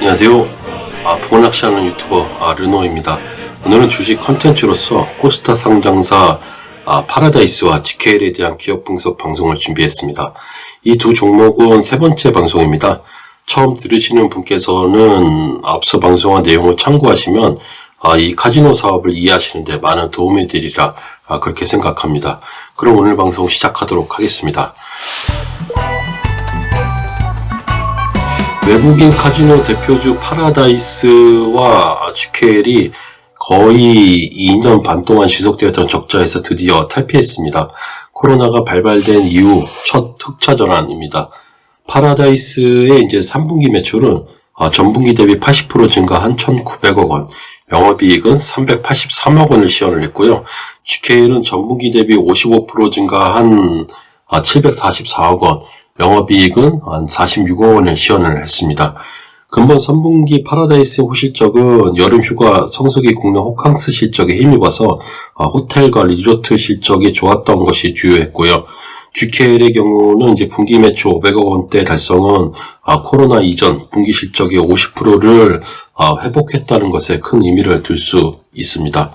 안녕하세요. 부건낚시하는 유튜버 르노입니다. 오늘은 주식 컨텐츠로서 코스타 상장사 파라다이스와 GKL에 대한 기업 분석 방송을 준비했습니다. 이 두 종목은 세 번째 방송입니다. 처음 들으시는 분께서는 앞서 방송한 내용을 참고하시면 이 카지노 사업을 이해하시는 데 많은 도움이 되리라 그렇게 생각합니다. 그럼 오늘 방송 시작하도록 하겠습니다. 외국인 카지노 대표주 파라다이스와 GKL이 거의 2년 반 동안 지속되었던 적자에서 드디어 탈피했습니다. 코로나가 발발된 이후 첫 흑자 전환입니다. 파라다이스의 이제 3분기 매출은 전분기 대비 80% 증가한 1,900억 원, 영업이익은 383억 원을 시현을 했고요. GKL은 전분기 대비 55% 증가한 744억 원, 영업이익은 한 46억 원을 시현을 했습니다. 금번 3분기 파라다이스 호실적은 여름휴가 성수기 국내 호캉스 실적에 힘입어서 호텔과 리조트 실적이 좋았던 것이 주요했고요. GKL의 경우는 이제 분기 매출 500억 원대 달성은 코로나 이전 분기 실적의 50%를 회복했다는 것에 큰 의미를 둘 수 있습니다.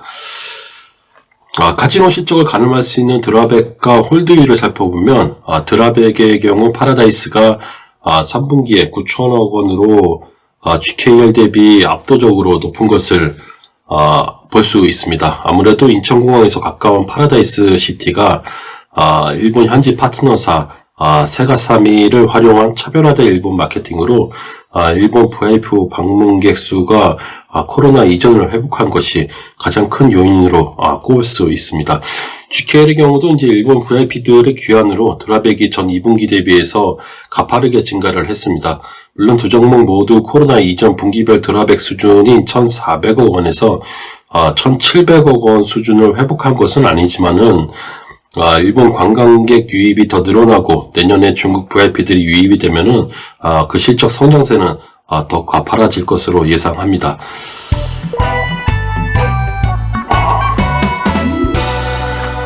카지노 실적을 가늠할 수 있는 드라백과 홀드율을 살펴보면 드라백의 경우 파라다이스가 3분기에 9천억 원으로 GKL 대비 압도적으로 높은 것을 볼 수 있습니다. 아무래도 인천공항에서 가까운 파라다이스 시티가 일본 현지 파트너사 세가사미를 활용한 차별화된 일본 마케팅으로 일본 VIP 방문객 수가 코로나 이전을 회복한 것이 가장 큰 요인으로 꼽을 수 있습니다. GKL의 경우도 이제 일본 VIP들의 귀환으로 드라백이 전 2분기 대비해서 가파르게 증가를 했습니다. 물론 두 종목 모두 코로나 이전 분기별 드라백 수준이 1,400억 원에서 1,700억 원 수준을 회복한 것은 아니지만은 일본 관광객 유입이 더 늘어나고 내년에 중국 VIP들이 유입이 되면은 그 실적 성장세는 더 가파라질 것으로 예상합니다.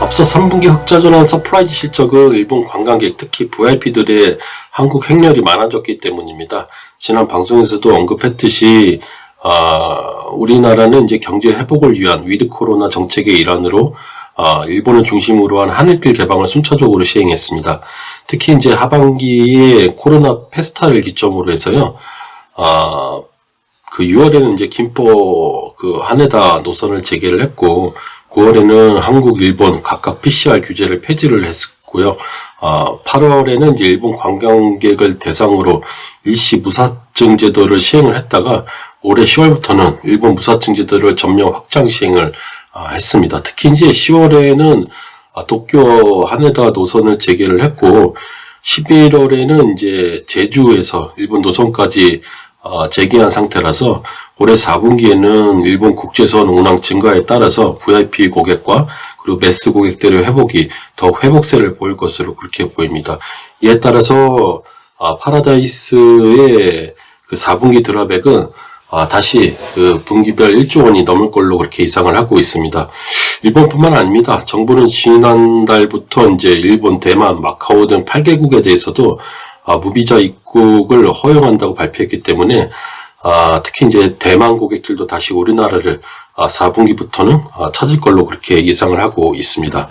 앞서 3분기 흑자 전환 서프라이즈 실적은 일본 관광객 특히 VIP들의 한국 행렬이 많아졌기 때문입니다. 지난 방송에서도 언급했듯이 우리나라는 이제 경제 회복을 위한 위드 코로나 정책의 일환으로 일본을 중심으로 한 하늘길 개방을 순차적으로 시행했습니다. 특히 이제 하반기에 코로나 페스타를 기점으로 해서요, 그 6월에는 이제 김포 하네다 노선을 재개를 했고, 9월에는 한국, 일본 각각 PCR 규제를 폐지를 했고요. 8월에는 이제 일본 관광객을 대상으로 일시 무사증 제도를 시행을 했다가 올해 10월부터는 일본 무사증 제도를 전면 확장 시행을 했습니다. 특히 이제 10월에는 도쿄 하네다 노선을 재개를 했고 11월에는 이제 제주에서 일본 노선까지 재개한 상태라서 올해 4분기에는 일본 국제선 운항 증가에 따라서 VIP 고객과 그리고 매스 고객들의 회복이 더 회복세를 보일 것으로 그렇게 보입니다. 이에 따라서 파라다이스의 그 4분기 드라백은 다시 그 분기별 1조 원이 넘을 걸로 그렇게 예상을 하고 있습니다. 일본뿐만 아닙니다. 정부는 지난달부터 이제 일본, 대만, 마카오 등 8개국에 대해서도 무비자 입국을 허용한다고 발표했기 때문에 특히 이제 대만 고객들도 다시 우리나라를 4분기부터는 찾을 걸로 그렇게 예상을 하고 있습니다.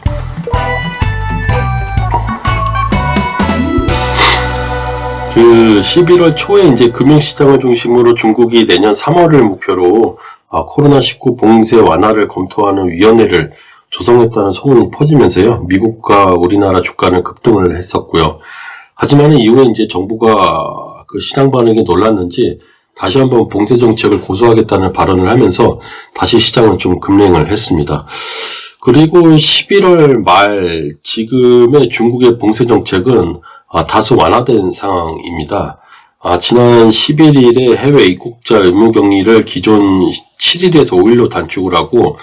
그 11월 초에 이제 금융시장을 중심으로 중국이 내년 3월을 목표로 코로나19 봉쇄 완화를 검토하는 위원회를 조성했다는 소문이 퍼지면서요, 미국과 우리나라 주가는 급등을 했었고요. 하지만 이후에 이제 정부가 그 시장 반응에 놀랐는지 다시 한번 봉쇄 정책을 고수하겠다는 발언을 하면서 다시 시장은 좀 급냉을 했습니다. 그리고 11월 말 지금의 중국의 봉쇄 정책은 다소 완화된 상황입니다. 지난 11일에 해외 입국자 의무격리를 기존 7일에서 5일로 단축을 하고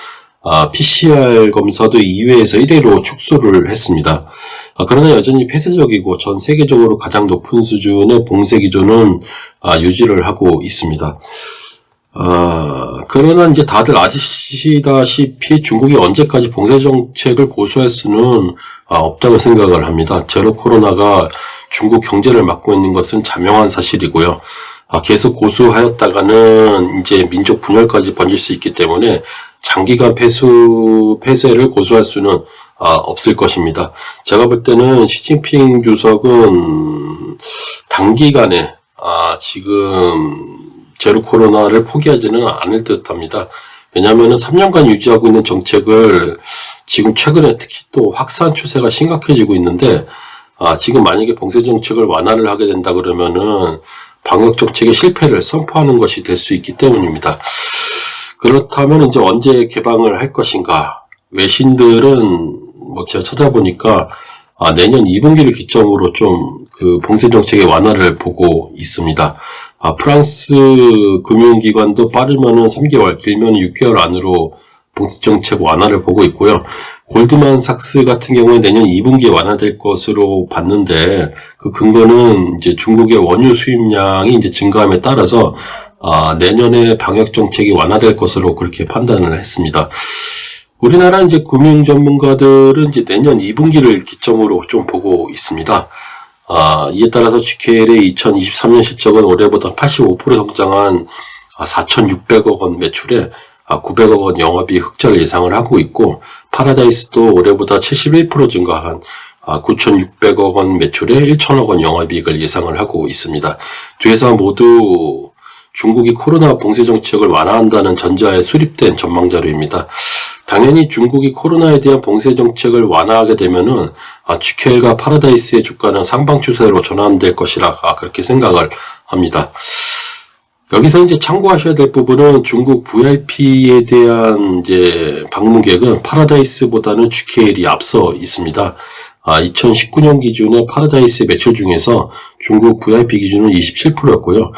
PCR 검사도 2회에서 1회로 축소를 했습니다. 그러나 여전히 폐쇄적이고 전 세계적으로 가장 높은 수준의 봉쇄 기조는 유지를 하고 있습니다. 그러나 이제 다들 아시다시피 중국이 언제까지 봉쇄 정책을 고수할 수는 없다고 생각을 합니다. 제로 코로나가 중국 경제를 막고 있는 것은 자명한 사실이고요. 계속 고수하였다가는 이제 민족 분열까지 번질 수 있기 때문에 장기간 폐쇄를 고수할 수는 없을 것입니다. 제가 볼 때는 시진핑 주석은 단기간에 지금 제로 코로나를 포기하지는 않을 듯합니다. 왜냐하면 3년간 유지하고 있는 정책을 지금 최근에 특히 또 확산 추세가 심각해지고 있는데 지금 만약에 봉쇄 정책을 완화를 하게 된다 그러면은 방역 정책의 실패를 선포하는 것이 될 수 있기 때문입니다. 그렇다면 이제 언제 개방을 할 것인가? 외신들은 제가 찾아보니까 내년 2분기를 기점으로 좀 그 봉쇄 정책의 완화를 보고 있습니다. 프랑스 금융기관도 빠르면은 3개월, 길면 6개월 안으로 봉쇄 정책 완화를 보고 있고요. 골드만삭스 같은 경우에 내년 2분기에 완화될 것으로 봤는데 그 근거는 이제 중국의 원유 수입량이 이제 증가함에 따라서 내년에 방역 정책이 완화될 것으로 그렇게 판단을 했습니다. 우리나라 이제 금융 전문가들은 이제 내년 2분기를 기점으로 좀 보고 있습니다. 이에 따라서 GKL의 2023년 실적은 올해보다 85% 성장한 4,600억 원 매출에 900억 원 영업이익 흑자를 예상을 하고 있고, 파라다이스도 올해보다 71% 증가한 9,600억 원 매출에 1,000억 원 영업이익을 예상을 하고 있습니다. 두 회사 모두 중국이 코로나 봉쇄 정책을 완화한다는 전자에 수립된 전망 자료입니다. 당연히 중국이 코로나에 대한 봉쇄 정책을 완화하게 되면은 GKL과 파라다이스의 주가는 상방 추세로 전환될 것이라 그렇게 생각을 합니다. 여기서 이제 참고하셔야 될 부분은 중국 VIP에 대한 이제 방문객은 파라다이스보다는 GKL이 앞서 있습니다. 2019년 기준의 파라다이스 매출 중에서 중국 VIP 기준은 27%였고요.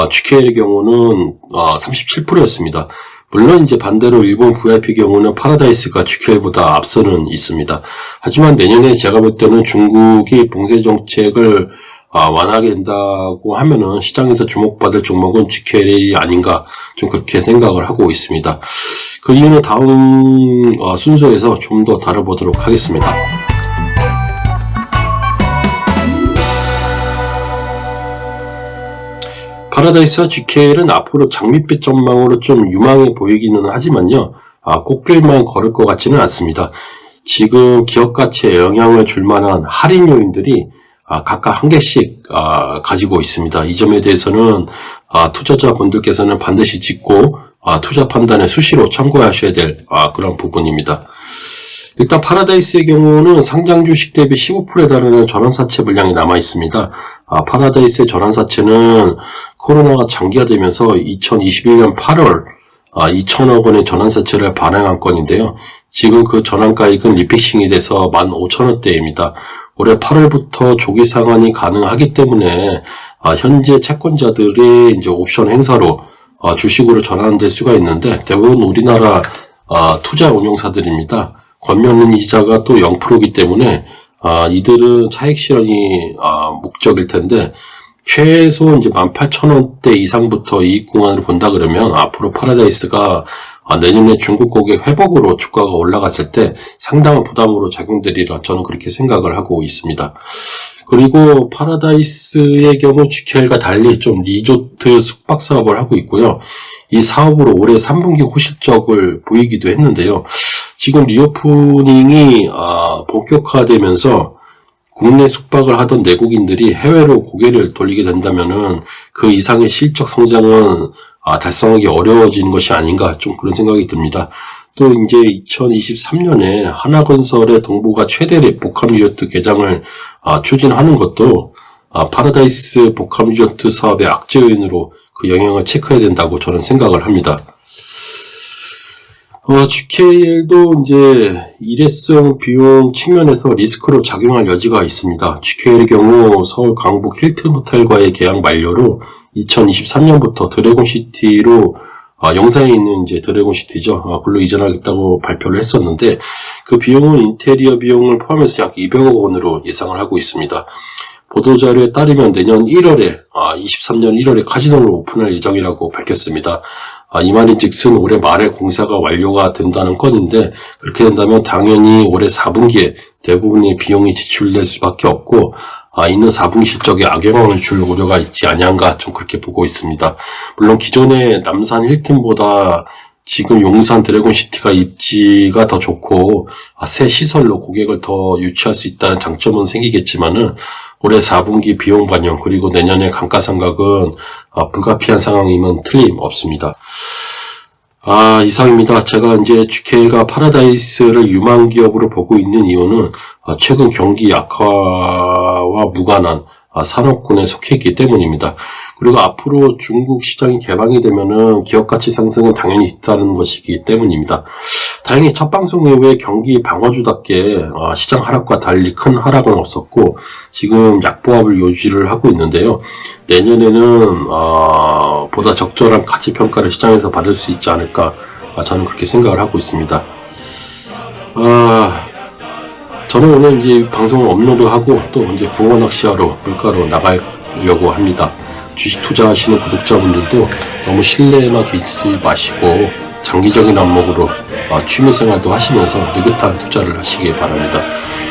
GKL의 경우는 37%였습니다. 물론 이제 반대로 일본 VIP 경우는 파라다이스가 GKL보다 앞서는 있습니다. 하지만 내년에 제가 볼 때는 중국이 봉쇄 정책을 완화하게 된다고 하면은 시장에서 주목받을 종목은 GKL이 아닌가 좀 그렇게 생각을 하고 있습니다. 그 이유는 다음 순서에서 좀 더 다뤄보도록 하겠습니다. 파라다이스와 GKL은 앞으로 장밋빛 전망으로 좀 유망해 보이기는 하지만요, 꽃길만 걸을 것 같지는 않습니다. 지금 기업 가치에 영향을 줄 만한 할인 요인들이 각각 한 개씩 가지고 있습니다. 이 점에 대해서는 투자자분들께서는 반드시 짚고 투자 판단에 수시로 참고하셔야 될 그런 부분입니다. 일단 파라다이스의 경우는 상장 주식 대비 15%에 달하는 전환사채 물량이 남아 있습니다. 파라다이스의 전환사채는 코로나가 장기화되면서 2021년 8월 2천억 원의 전환사채를 발행한 건인데요. 지금 그 전환가액은 리픽싱이 돼서 15,000원대입니다. 올해 8월부터 조기 상환이 가능하기 때문에 현재 채권자들의 이제 옵션 행사로 주식으로 전환될 수가 있는데, 대부분 우리나라 투자 운용사들입니다. 권면 이자가 또 0%이기 때문에 이들은 차익 실현이 목적일 텐데, 최소 이제 18,000원대 이상부터 이익 공간을 본다 그러면 앞으로 파라다이스가 내년에 중국 고객 회복으로 주가가 올라갔을 때 상당한 부담으로 작용되리라 저는 그렇게 생각을 하고 있습니다. 그리고 파라다이스의 경우 GKL과 달리 좀 리조트 숙박 사업을 하고 있고요. 이 사업으로 올해 3분기 호실적을 보이기도 했는데요. 지금 리오프닝이 본격화되면서 국내 숙박을 하던 내국인들이 해외로 고개를 돌리게 된다면은 그 이상의 실적 성장은 달성하기 어려워지는 것이 아닌가 좀 그런 생각이 듭니다. 또 이제 2023년에 하나건설의 동부가 최대의 복합 리조트 개장을 추진하는 것도 파라다이스 복합 리조트 사업의 악재 요인으로 그 영향을 체크해야 된다고 저는 생각을 합니다. GKL도 이제 일회성 비용 측면에서 리스크로 작용할 여지가 있습니다. GKL의 경우 서울 강북 힐튼 호텔과의 계약 만료로 2023년부터 드래곤시티로 영상에 있는 이제 드래곤시티죠. 글로 이전하겠다고 발표를 했었는데, 그 비용은 인테리어 비용을 포함해서 약 200억 원으로 예상을 하고 있습니다. 보도자료에 따르면 내년 1월에 23년 1월에 카지노를 오픈할 예정이라고 밝혔습니다. 이 말인즉슨 올해 말에 공사가 완료가 된다는 건인데, 그렇게 된다면 당연히 올해 4분기에 대부분의 비용이 지출될 수밖에 없고, 있는 4분기 실적에 악영향을 줄 우려가 있지 아니한가 좀 그렇게 보고 있습니다. 물론 기존의 남산 힐튼보다 지금 용산 드래곤시티가 입지가 더 좋고 새 시설로 고객을 더 유치할 수 있다는 장점은 생기겠지만은 올해 4분기 비용 반영 그리고 내년에 감가상각은 불가피한 상황임은 틀림없습니다. 이상입니다. 제가 이제 GK가 파라다이스를 유망 기업으로 보고 있는 이유는 최근 경기 악화와 무관한 산업군에 속해 있기 때문입니다. 그리고 앞으로 중국 시장이 개방이 되면은 기업 가치 상승은 당연히 있다는 것이기 때문입니다. 다행히 첫 방송 이후에 경기 방어주답게 시장 하락과 달리 큰 하락은 없었고 지금 약보합을 유지를 하고 있는데요. 내년에는 보다 적절한 가치 평가를 시장에서 받을 수 있지 않을까 저는 그렇게 생각을 하고 있습니다. 저는 오늘 이제 방송을 업로드하고 또 이제 붕어 낚시하러 물가로 나가려고 합니다. 주식 투자하시는 구독자분들도 너무 신뢰만 기지 마시고 장기적인 안목으로 취미생활도 하시면서 느긋한 투자를 하시기 바랍니다.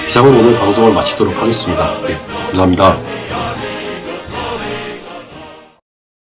이상으로 오늘 방송을 마치도록 하겠습니다. 네, 감사합니다.